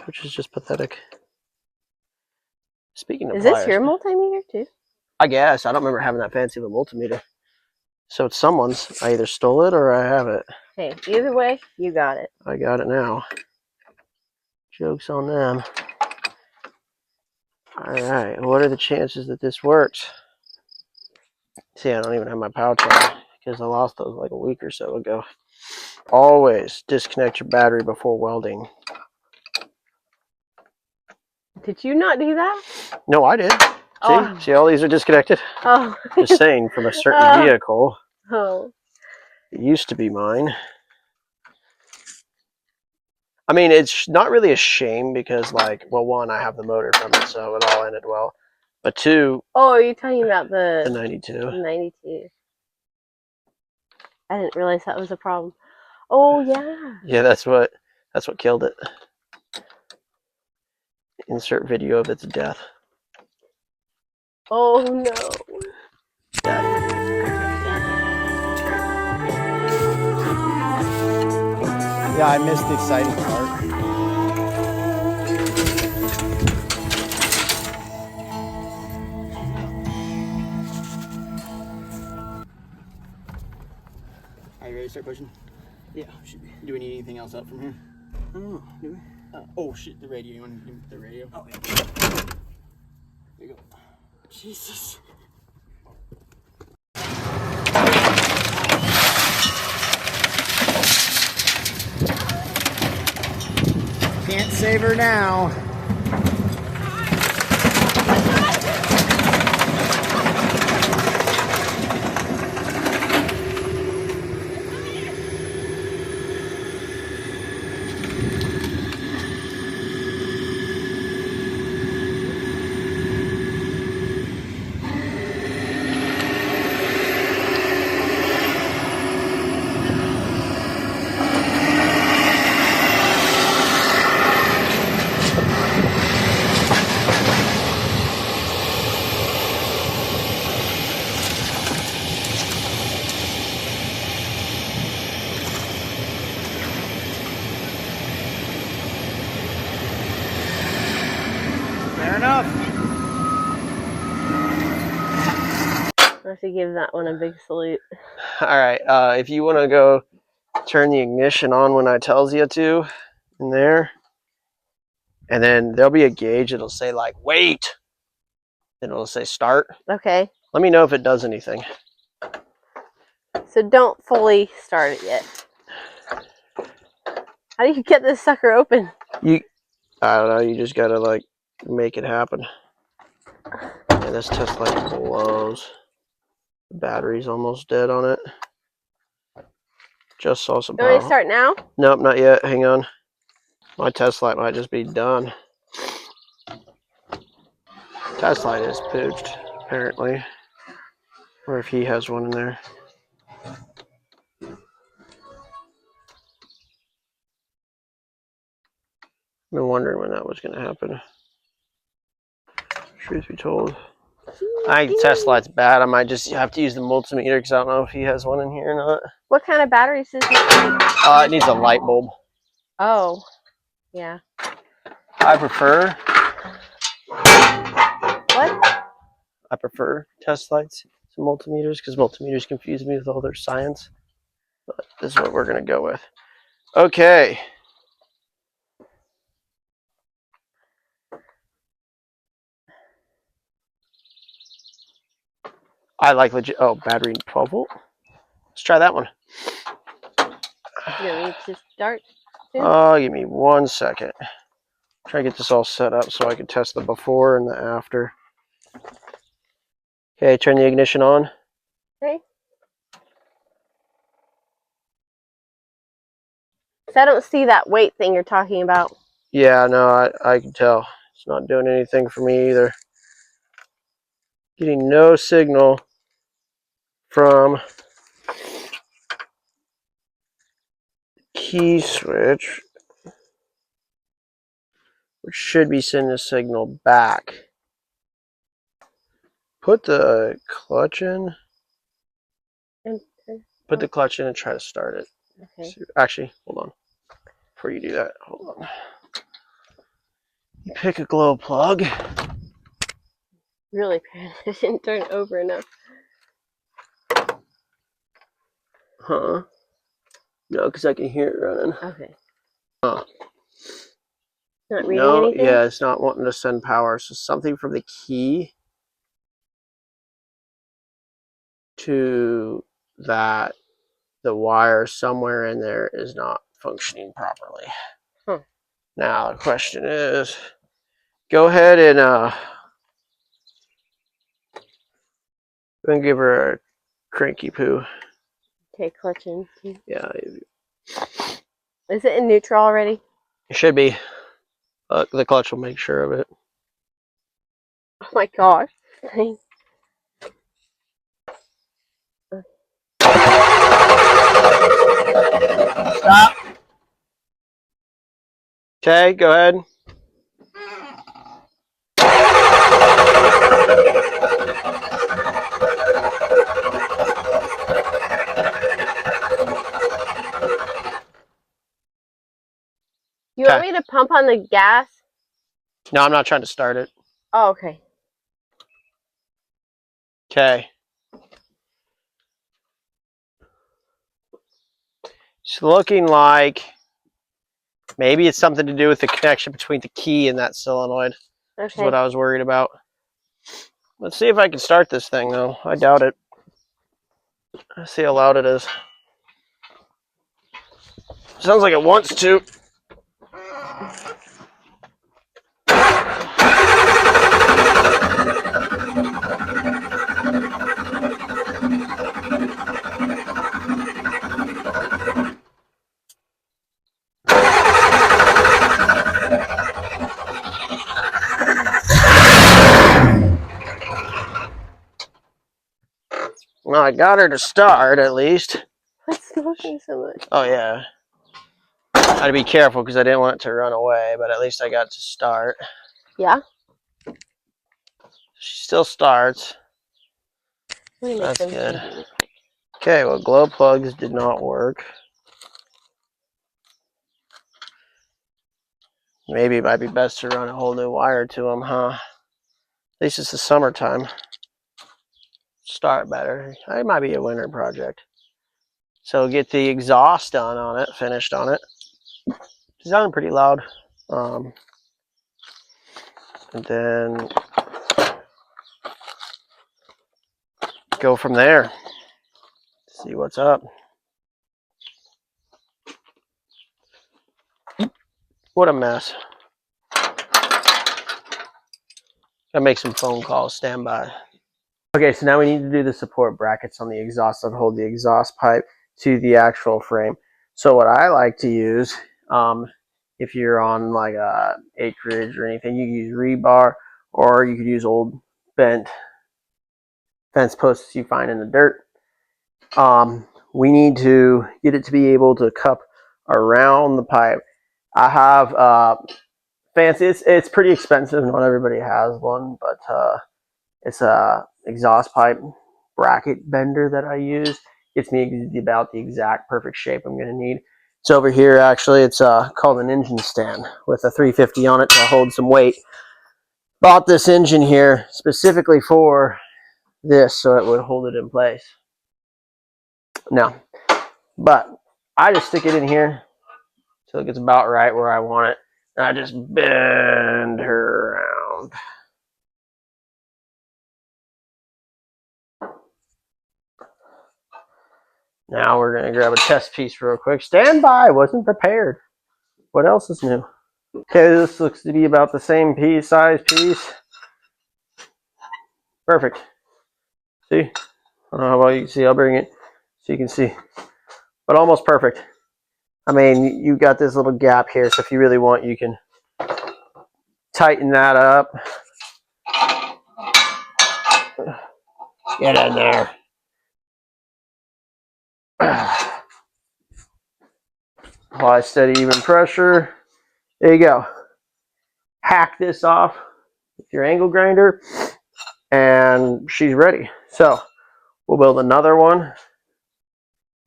which is just pathetic. Speaking of Is pliers, this your multimeter too? I guess. I don't remember having that fancy of a multimeter. So it's someone's. I either stole it or I have it. Hey, either way, you got it. I got it now. Joke's on them. Alright, what are the chances that this works? See, I don't even have my pouch on because I lost those like a week or so ago. Always disconnect your battery before welding. Did you not do that? No, I did. Oh. See, all these are disconnected. Oh. Just saying, from a certain vehicle. Oh. It used to be mine. I mean, it's not really a shame because, like, well, one, I have the motor from it, so it all ended well. But two, Oh, are you talking about the 92. 92? I didn't realize that was a problem. Oh yeah. Yeah, that's what killed it. Insert video of its death. Oh no. Yeah, I missed the exciting part. Are you ready to start pushing? Yeah, should be. Do we need anything else up from here? Oh, do we? Oh shit, the radio. You want to do the radio? Oh, yeah. There you go. Jesus. Can't save her now. Fair enough. I have to give that one a big salute. Alright, if you want to go turn the ignition on when I tells you to, in there, and then there'll be a gauge that'll say, like, wait! Then it'll say start. Okay. Let me know if it does anything. So don't fully start it yet. How do you get this sucker open? I don't know, you just gotta, like, make it happen. Yeah, this test light blows. The battery's almost dead on it. Just saw some You want me to power. start now? Nope, not yet. Hang on. My test light might just be done. Test light is pooched, apparently. Or if he has one in there. I've been wondering when that was going to happen. Truth be told. I think the test light's bad. I might just have to use the multimeter because I don't know if he has one in here or not. What kind of batteries does it need? It needs a light bulb. Oh, yeah. I prefer What? test lights to multimeters because multimeters confuse me with all their science. But this is what we're going to go with. Okay. I like legit. Oh, battery 12 volt. Let's try that one. You want me to start soon? Oh, give me 1 second. Try to get this all set up so I can test the before and the after. Okay, turn the ignition on. Okay. So I don't see that weight thing you're talking about. Yeah, no, I can tell. It's not doing anything for me either. Getting no signal from key switch, which should be sending a signal back. Put the clutch in. Put the clutch in and try to start it. Okay. Actually, hold on. Before you do that, hold on. You pick a glow plug. Really, I didn't turn it over enough. Huh? No, because I can hear it running. Okay. Huh. Not reading No, anything? yeah, it's not wanting to send power. So something from the key to that, the wire somewhere in there is not functioning properly. Huh. Now the question is, go ahead and give her a cranky poo. Okay, clutch in. Yeah, Is it in neutral already? it should be. The clutch will make sure of it. Oh my gosh. Stop. Okay, go ahead. You want me to pump on the gas? No, I'm not trying to start it. Oh, okay. Okay. It's looking like maybe it's something to do with the connection between the key and that solenoid. Which is what Okay. I was worried about. Let's see if I can start this thing, though. I doubt it. Let's see how loud it is. Sounds like it wants to. Well, I got her to start, at least. What's smoking so much? Oh, yeah. I had to be careful because I didn't want it to run away, but at least I got to start. Yeah? She still starts. Let me make That's some good. tea really quick. Okay, well, glow plugs did not work. Maybe it might be best to run a whole new wire to them, huh? At least it's the summertime. Start better. It might be a winter project. So get the exhaust done on it, finished on it. It sounded pretty loud. And then go from there. See what's up. What a mess. Gotta make some phone calls. Stand by. Okay, so now we need to do the support brackets on the exhaust that hold the exhaust pipe to the actual frame. So what I like to use, if you're on like a acreage or anything, you can use rebar, or you could use old bent fence posts you find in the dirt. We need to get it to be able to cup around the pipe. I have fancy. It's pretty expensive. Not everybody has one, but it's a exhaust pipe bracket bender that I use. Gets me about the exact perfect shape I'm going to need. It's over here actually. It's called an engine stand with a 350 on it to hold some weight. Bought this engine here specifically for this so it would hold it in place. No, but I just stick it in here till it gets about right where I want it. And I just bend her around. Now we're going to grab a test piece real quick. Stand by, wasn't prepared. What else is new? Okay, this looks to be about the same size piece. Perfect. See? I don't know how well you can see. I'll bring it so you can see. But almost perfect. I mean, you got this little gap here, so if you really want, you can tighten that up. Get in there. Apply steady, even pressure. There you go. Hack this off with your angle grinder, and she's ready. So we'll build another one.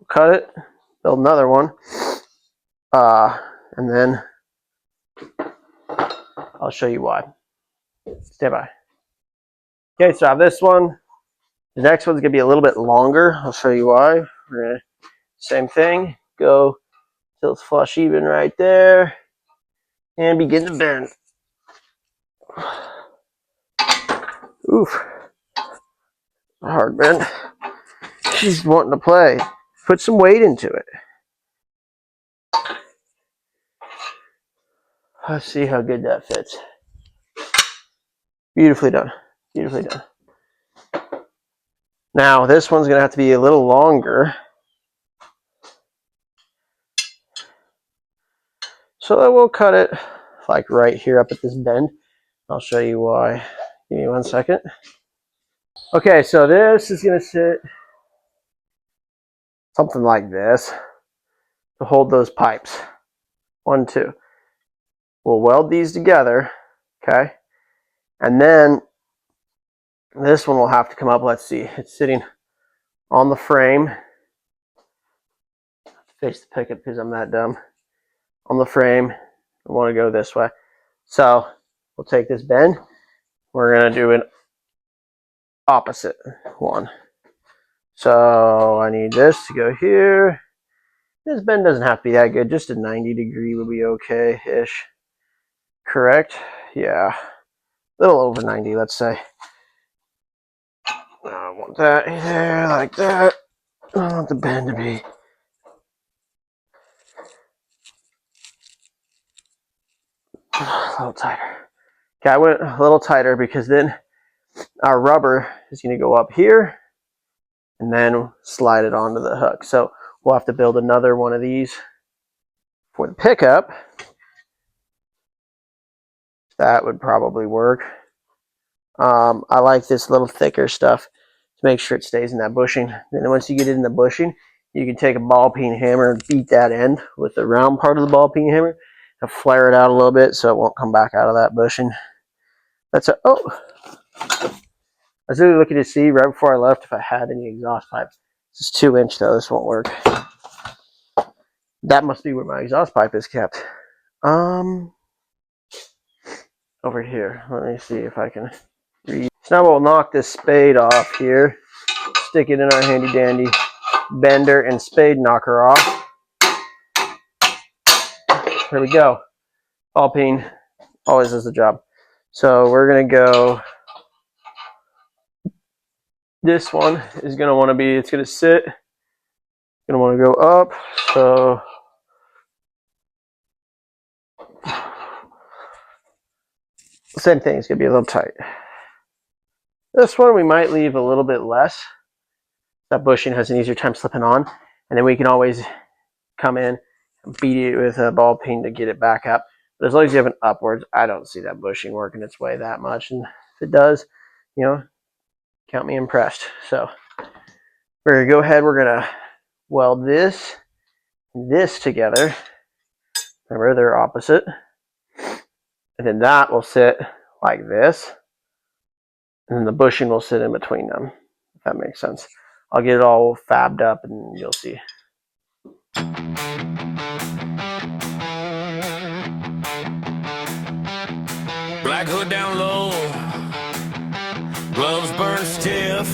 Cut it. Build another one. And then I'll show you why. Stay by. Okay, so I have this one. The next one's gonna be a little bit longer. I'll show you why. We're gonna same thing. Go till it's flush even right there, and begin to bend. Oof, hard bend. She's wanting to play. Put some weight into it. Let's see how good that fits. Beautifully done. Beautifully done. Now this one's gonna have to be a little longer. So we'll cut it like right here up at this bend. I'll show you why. Give me 1 second. Okay, so this is gonna sit something like this to hold those pipes. 1, 2. We'll weld these together, okay? And then this one will have to come up. Let's see, it's sitting on the frame. Face the pickup because I'm that dumb. On the frame, I want to go this way. So we'll take this bend. We're gonna do an opposite one. So I need this to go here. This bend doesn't have to be that good. Just a 90-degree will be okay-ish. Correct? Yeah. A little over 90, let's say. I want that there, like that. I want the bend to be a little tighter. Okay, I went a little tighter because then our rubber is going to go up here and then slide it onto the hook. So we'll have to build another one of these for the pickup. That would probably work. I like this little thicker stuff to make sure it stays in that bushing. Then once you get it in the bushing, you can take a ball peen hammer and beat that end with the round part of the ball peen hammer and flare it out a little bit so it won't come back out of that bushing. That's a, oh! I was really looking to see right before I left if I had any exhaust pipes. This is 2-inch though, this won't work. That must be where my exhaust pipe is kept. Over here, let me see if I can read. So now we'll knock this spade off here, stick it in our handy dandy bender and spade knocker off. There we go. Ball peen always does the job. So we're gonna go, this one is gonna wanna be, it's gonna sit, gonna wanna go up, so same thing, it's gonna be a little tight. This one we might leave a little bit less. That bushing has an easier time slipping on, and then we can always come in and beat it with a ball peen to get it back up. But as long as you have an upwards, I don't see that bushing working its way that much. And if it does, you know, count me impressed. So we're gonna go ahead, we're gonna weld this and this together. Remember, they're opposite. And then that will sit like this. And then the bushing will sit in between them, if that makes sense. I'll get it all fabbed up and you'll see. Black hood down low, gloves burn stiff.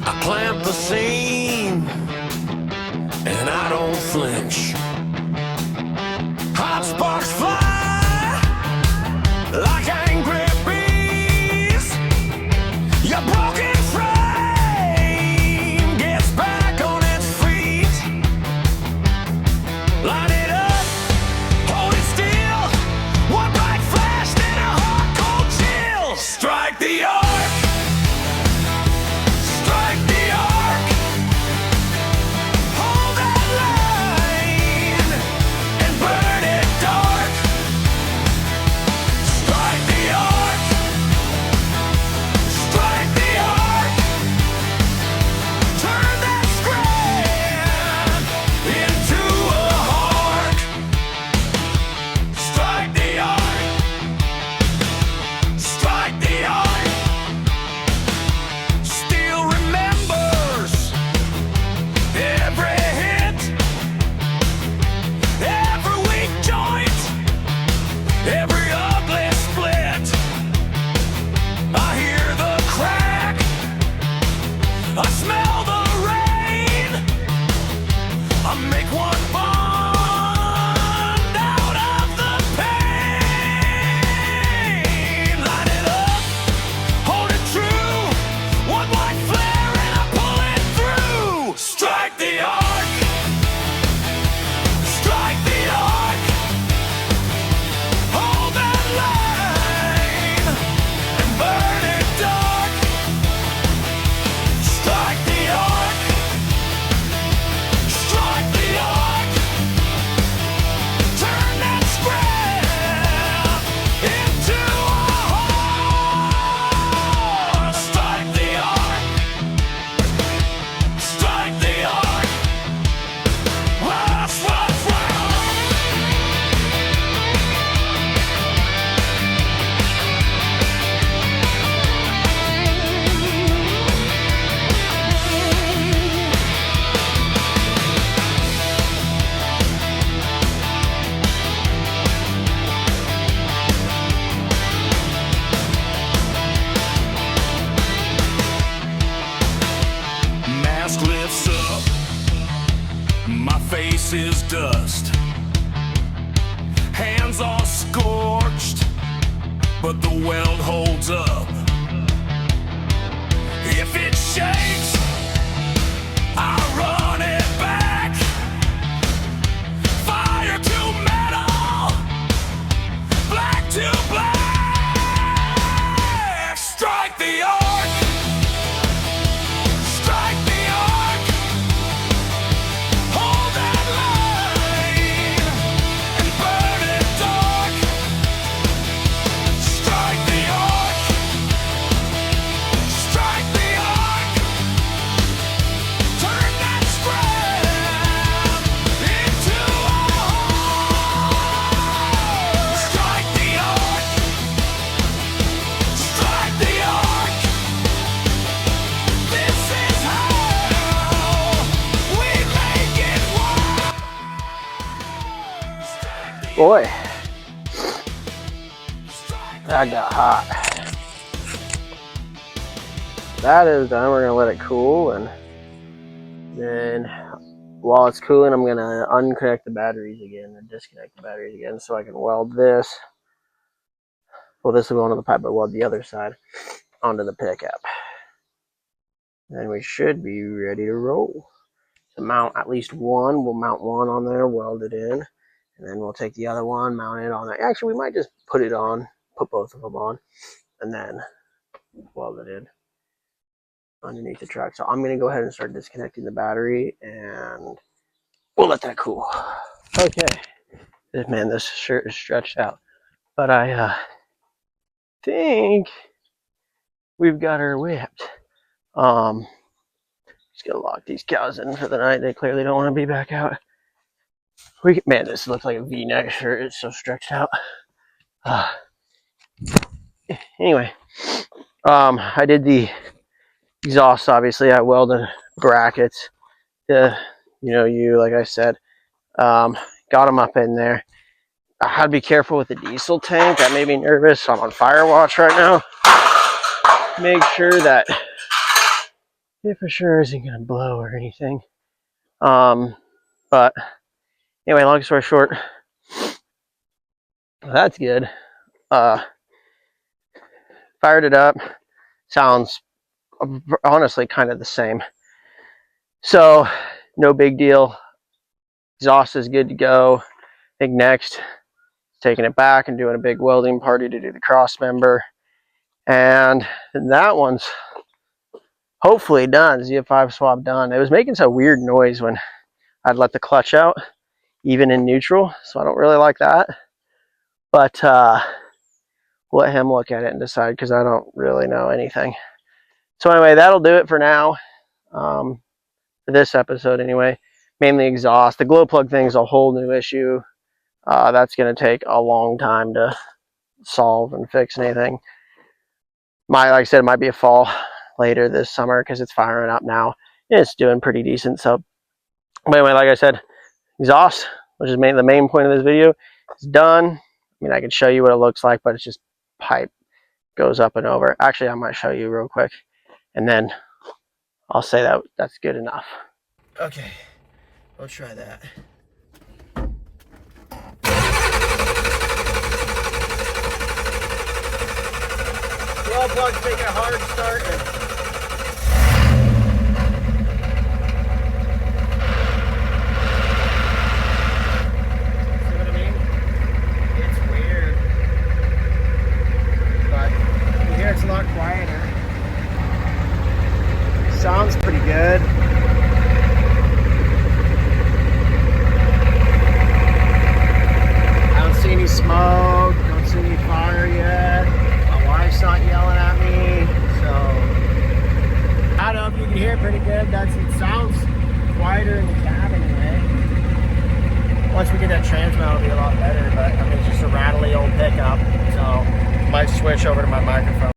I clamp the seam, and I don't flinch. Hot sparks fly like angry bees. Your broken frame gets back on its feet. Line it up, hold it still. One bright flash, then a hot cold chill. Strike the arc, strike the arc. Hold that line. dust. Hands are scorched, but the weld holds up. If it shakes, I run it back. Fire to metal, black to black. Strike the arc, strike the arc. Hold that line and burn it dark. Strike the arc, strike the arc. Turn that scrap into a heart. Strike the arc, strike the arc. This is how we make it work. Boy, that got hot. That is done. We're gonna let it cool, and then while it's cooling, I'm gonna unconnect the batteries again and disconnect the batteries again so I can weld this. Well, this will go onto the pipe, but weld the other side onto the pickup. Then we should be ready to roll. To mount at least one, we'll mount one on there, weld it in, and then we'll take the other one, mount it on there. Actually, we might just put it on, put both of them on, and then weld it in underneath the truck. So I'm going to go ahead and start disconnecting the battery, and we'll let that cool. Okay. Man, this shirt is stretched out. But I think we've got her whipped. Just going to lock these cows in for the night. They clearly don't want to be back out. Man, this looks like a V-neck shirt. It's so stretched out. Anyway, I did the exhaust. Obviously, I welded brackets. Like I said, got them up in there. I had to be careful with the diesel tank. That made me nervous. I'm on fire watch right now. Make sure that it for sure isn't going to blow or anything. But anyway, long story short, that's good. Fired it up. Sounds honestly kind of the same. So no big deal. Exhaust is good to go. I think next, taking it back and doing a big welding party to do the cross member. And that one's hopefully done. ZF5 swap done. It was making some weird noise when I'd let the clutch out, even in neutral. So I don't really like that. But we'll let him look at it and decide, because I don't really know anything. So anyway, that'll do it for now. For this episode anyway. Mainly exhaust. The glow plug thing is a whole new issue. That's going to take a long time to solve and fix anything. Like I said, it might be a fall later this summer because it's firing up now. It's doing pretty decent. So, but anyway, like I said, exhaust, which is the main point of this video, is done. I mean, I can show you what it looks like, but it's just pipe goes up and over. Actually, I might show you real quick, and then I'll say that that's good enough. Okay, we'll try that. Glow plug's taking a hard start. See what I mean? It's weird. But you hear it's a lot quieter. Sounds pretty good. I don't see any smoke, don't see any fire yet. Wife's not yelling at me, so I don't know if you can hear pretty good. It sounds quieter in the cab anyway. Once we get that transmitter, it'll be a lot better, but I mean, it's just a rattly old pickup, so might switch over to my microphone.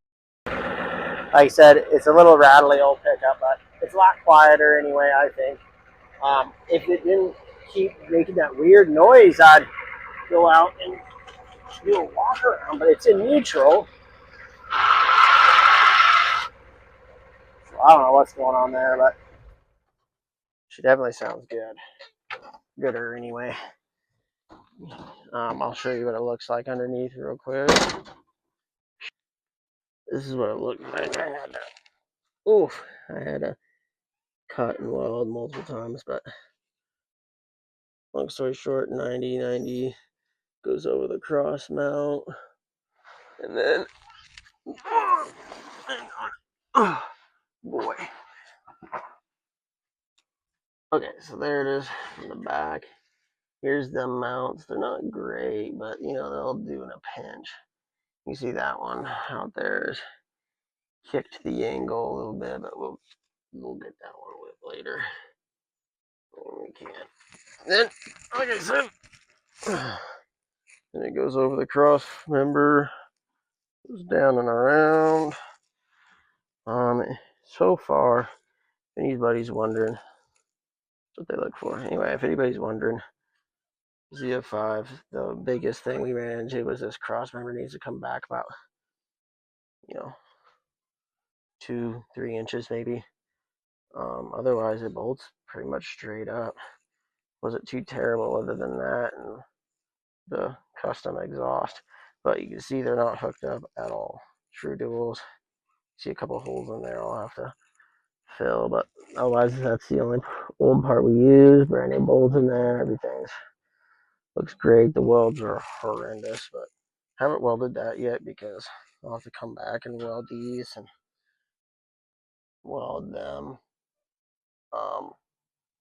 Like I said, it's a little rattly old pickup, but it's a lot quieter anyway, I think. If it didn't keep making that weird noise, I'd go out and do a walk around, but it's in neutral. So I don't know what's going on there, but she definitely sounds good. gooder anyway. I'll show you what it looks like underneath real quick. This is what it looked like. I had to cut and weld multiple times, but long story short, 90 goes over the cross mount, and then oh boy. Okay, so there it is from the back. Here's the mounts. They're not great, but you know, they'll do in a pinch. You see that one out there is kicked the angle a little bit, but we'll get that one whipped later when we can. Then, like I said, and it goes over the cross member, goes down and around. So far, if anybody's wondering, that's what they look for. Anyway, if anybody's wondering, ZF5, the biggest thing we ran into was this cross member needs to come back about, 2-3 inches maybe. Otherwise, it bolts pretty much straight up. Wasn't too terrible other than that and the custom exhaust. But you can see they're not hooked up at all. True duals. See a couple holes in there I'll have to fill, but otherwise that's the only old part we use. Brand new bolts in there. Everything's looks great. The welds are horrendous, but haven't welded that yet because I'll have to come back and weld these and weld them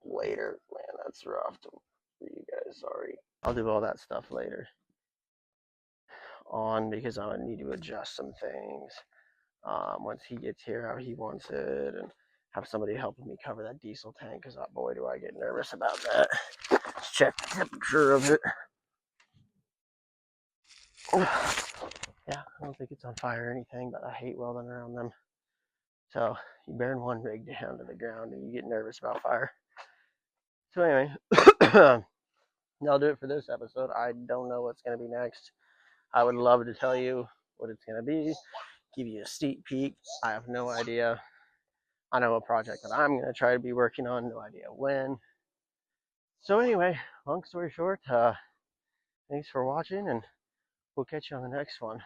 later. Man, that's rough for you guys. Sorry. I'll do all that stuff later on because I need to adjust some things once he gets here how he wants it and have somebody helping me cover that diesel tank because boy do I get nervous about that. Let's check the temperature of it. Yeah, I don't think it's on fire or anything, but I hate welding around them. So you burn one rig down to the ground and you get nervous about fire. So anyway, that'll do it for this episode. I don't know what's going to be next. I would love to tell you what it's going to be, give you a sneak peek. I have no idea. I know a project that I'm going to try to be working on, no idea when. So anyway, long story short, thanks for watching and we'll catch you on the next one.